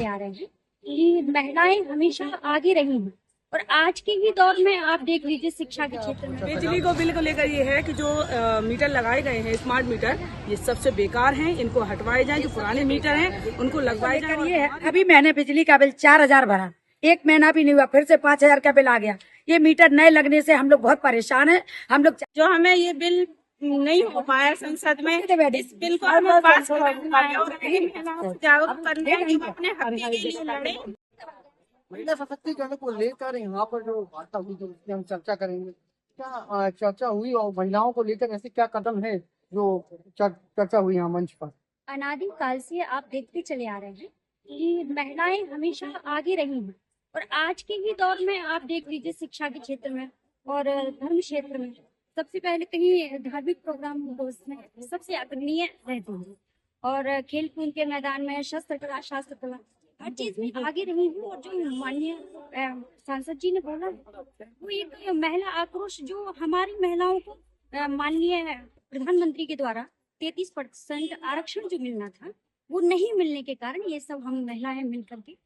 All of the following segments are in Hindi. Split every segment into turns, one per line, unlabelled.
चले आ रहे हैं कि महिलाएं हमेशा आगे रही हैं और आज के ही दौर में आप देख लीजिए शिक्षा के क्षेत्र में
बिजली को बिल को लेकर ये है कि जो मीटर लगाए गए हैं स्मार्ट मीटर, ये सबसे बेकार हैं, इनको हटवाए जाएं। जो पुराने मीटर हैं उनको लगवाए जाएं।
ये है अभी मैंने बिजली का बिल 4,000 भरा, 1 महीना भी नहीं हुआ, फिर से 5,000 का बिल आ गया। ये मीटर नए लगने से हम लोग बहुत परेशान हैं। हम लोग
जो हमें ये बिल नहीं हो पाया संसद में, इस बिल को हमें पास करना है और जागरूक करना है कि अपने हक के लिए लड़े।
महिला सशक्तिकरण को लेकर यहाँ पर जो वार्ता हुई जो उसमें हम चर्चा करेंगे, क्या चर्चा हुई और महिलाओं को लेकर ऐसे क्या कदम है जो चर्चा हुई यहाँ मंच पर?
अनादि काल से आप देखते चले आ रहे हैं कि महिलाएं हमेशा आगे रही हैं और आज के ही दौर में आप देख लीजिए शिक्षा के क्षेत्र में और धर्म क्षेत्र में सबसे पहले कहीं धार्मिक प्रोग्राम हो उसमें सबसे अग्रणीय रहती हैं और खेल कूद के मैदान में शस्त्र कला शास्त्र कला हर चीज में आगे रही हूँ। और जो माननीय सांसद जी ने बोला वो एक महिला आक्रोश जो हमारी महिलाओं को माननीय प्रधानमंत्री के द्वारा 33% आरक्षण जो मिलना था वो नहीं मिलने के कारण ये सब हम महिलाएं मिलकर के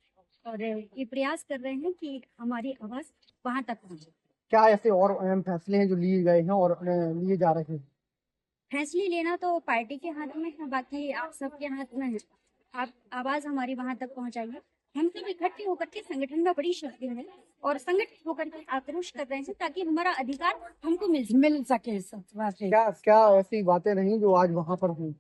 और ये प्रयास कर रहे हैं कि हमारी आवाज वहां तक पहुंचे।
क्या ऐसे और अहम फैसले हैं जो लिए गए हैं और लिए जा रहे हैं?
फैसले लेना तो पार्टी के हाथ में है, बाकी आप सबके हाथ में है। आप आवाज हमारी वहां तक पहुंचाइए। हम सब इकट्ठे होकर के संगठन में बड़ी शक्ति है और संगठित होकर के आक्रोश कर रहे हैं ताकि हमारा अधिकार हमको मिल सके।
क्या ऐसी बातें नहीं जो आज वहाँ पर हुई?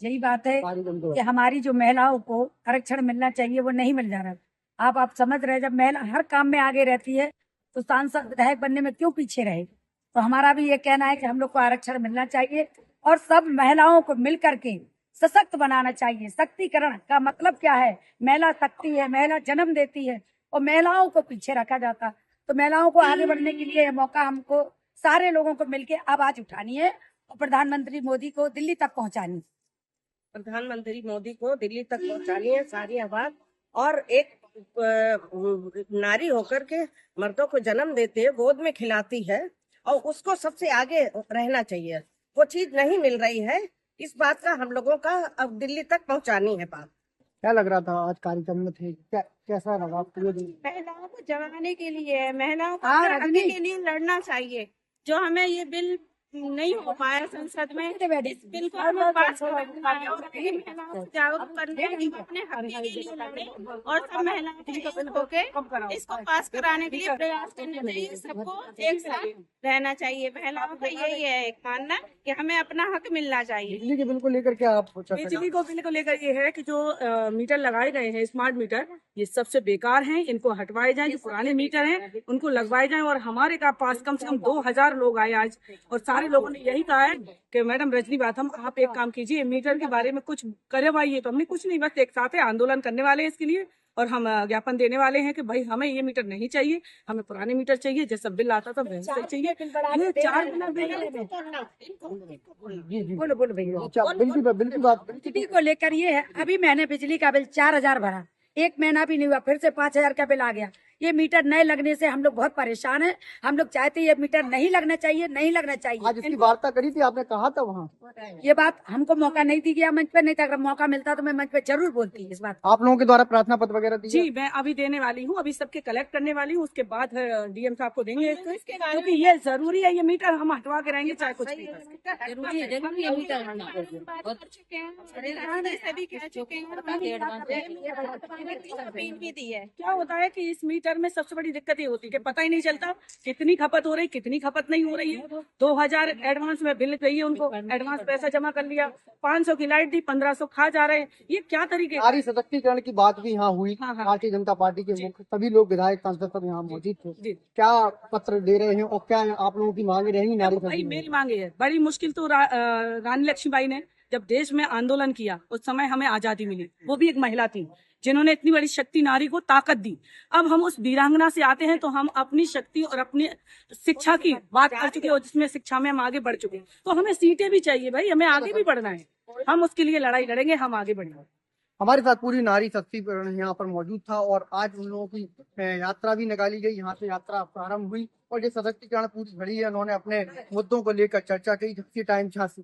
यही बात है कि हमारी जो महिलाओं को आरक्षण मिलना चाहिए वो नहीं मिल जा रहा। आप समझ रहे, जब महिला हर काम में आगे रहती है तो सांसद विधायक बनने में क्यों पीछे रहे? तो हमारा भी ये कहना है कि हम लोग को आरक्षण मिलना चाहिए और सब महिलाओं को मिल करके सशक्त बनाना चाहिए। शक्तिकरण का मतलब क्या है? महिला शक्ति है, महिला जन्म देती है और महिलाओं को पीछे रखा जाता। तो महिलाओं को आगे बढ़ने के लिए मौका हमको सारे लोगों को मिलकर आवाज उठानी है और प्रधानमंत्री मोदी को दिल्ली तक पहुंचानी।
प्रधानमंत्री मोदी को दिल्ली तक पहुंचानी है सारी आवाज। और एक नारी होकर के मर्दों को जन्म देती है, गोद में खिलाती है और उसको सबसे आगे रहना चाहिए। वो चीज नहीं मिल रही है, इस बात का हम लोगों का अब दिल्ली तक पहुंचानी है बात।
क्या लग रहा था आज कार्यक्रम में थे? कैसा लगा आपको?
महिलाओं को जगाने के लिए, महिलाओं को हक के लिए लड़ना चाहिए। जो हमें ये बिल नहीं हो पाया संसद में, इस बिल को हमें पास करना है और महिलाओं को जागरूक करना है कि अपने हक के लिए लड़े और सब महिलाएं होके इसको पास कराने के लिए प्रयास करना चाहिए। सबको एक साथ रहना चाहिए। महिलाओं का यही है एक मानना कि हमें अपना हक मिलना चाहिए।
बिजली के बिल को लेकर क्या आप?
बिजली को बिल को लेकर ये है कि जो मीटर लगाए गए हैं स्मार्ट मीटर, ये सबसे बेकार हैं, इनको हटवाए जाएं। जो पुराने मीटर हैं उनको लगवाए जाएं। और हमारे पास कम से कम 2,000 लोग आए आज और सारे लोगों ने यही कहा है कि मैडम रजनी बाथम, आप एक काम कीजिए, मीटर के बारे में कुछ करवाइए। तो हमने कुछ नहीं, बस एक साथ आंदोलन करने वाले हैं इसके लिए और हम ज्ञापन देने वाले हैं कि भाई हमें ये मीटर नहीं चाहिए, हमें पुराने मीटर चाहिए। जैसा बिल आता था वैसे चाहिए। ये 4
बोलो भैया।
बिल की बात
बिजली को लेकर ये है अभी मैंने बिजली का बिल 4,000 भरा, 1 महीना भी नहीं हुआ, फिर से 5,000 का बिल आ गया। ये मीटर नए लगने से हम लोग बहुत परेशान हैं। हम लोग चाहते हैं ये मीटर नहीं लगना चाहिए, नहीं लगना चाहिए।
आज इसकी वार्ता करी थी, आपने कहा था वहाँ?
ये बात हमको मौका नहीं दी गया मंच पे, नहीं था। अगर मौका मिलता तो मैं मंच पे जरूर बोलती इस बात।
आप लोगों के द्वारा प्रार्थना पत्र वगैरह दी?
जी, मैं अभी देने वाली हूँ, अभी सबके कलेक्ट करने वाली हूँ, उसके बाद डीएम साहब को देंगे क्योंकि ये जरूरी है। ये मीटर हम हटवा के रहेंगे चाहे कुछ भी।
जरूरी है मीटर
क्या होता है कि इस मीटर में सबसे बड़ी दिक्कत ये होती है कि पता ही नहीं चलता कितनी खपत हो रही, कितनी खपत नहीं हो रही है। 2,000 एडवांस में बिल चाहिए, उनको एडवांस पैसा जमा कर लिया, 500 की लाइट दी, 1,500 खा जा रहे हैं। ये क्या तरीके?
नारी सशक्तिकरण की बात भी यहाँ हुई। भारतीय जनता पार्टी के मुख्य सभी लोग विधायक सांसद सब यहाँ मौजूद थे। क्या पत्र दे रहे हैं और क्या आप लोगों की मांगे रहेंगी? नारी
मेरी मांगे है बड़ी मुश्किल। तो रानी लक्ष्मीबाई ने जब देश में आंदोलन किया उस समय हमें आजादी मिली, वो भी एक महिला थी जिन्होंने इतनी बड़ी शक्ति नारी को ताकत दी। अब हम उस वीरांगना से आते हैं तो हम अपनी शक्ति और अपनी शिक्षा की बात कर चुके हैं, जिसमें शिक्षा में हम आगे बढ़ चुके हैं। तो हमें सीटें भी चाहिए भाई, हमें आगे भी बढ़ना है। हम उसके लिए लड़ाई लड़ेंगे, हम आगे बढ़ेंगे।
हमारे साथ पूरी नारी सशक्तिकरण यहाँ पर मौजूद था और आज उन लोगों की यात्रा भी निकाली गई। यहाँ से यात्रा प्रारंभ हुई और ये सशक्तिकरण पूरी घड़ी है। उन्होंने अपने मुद्दों को लेकर चर्चा की। टाइम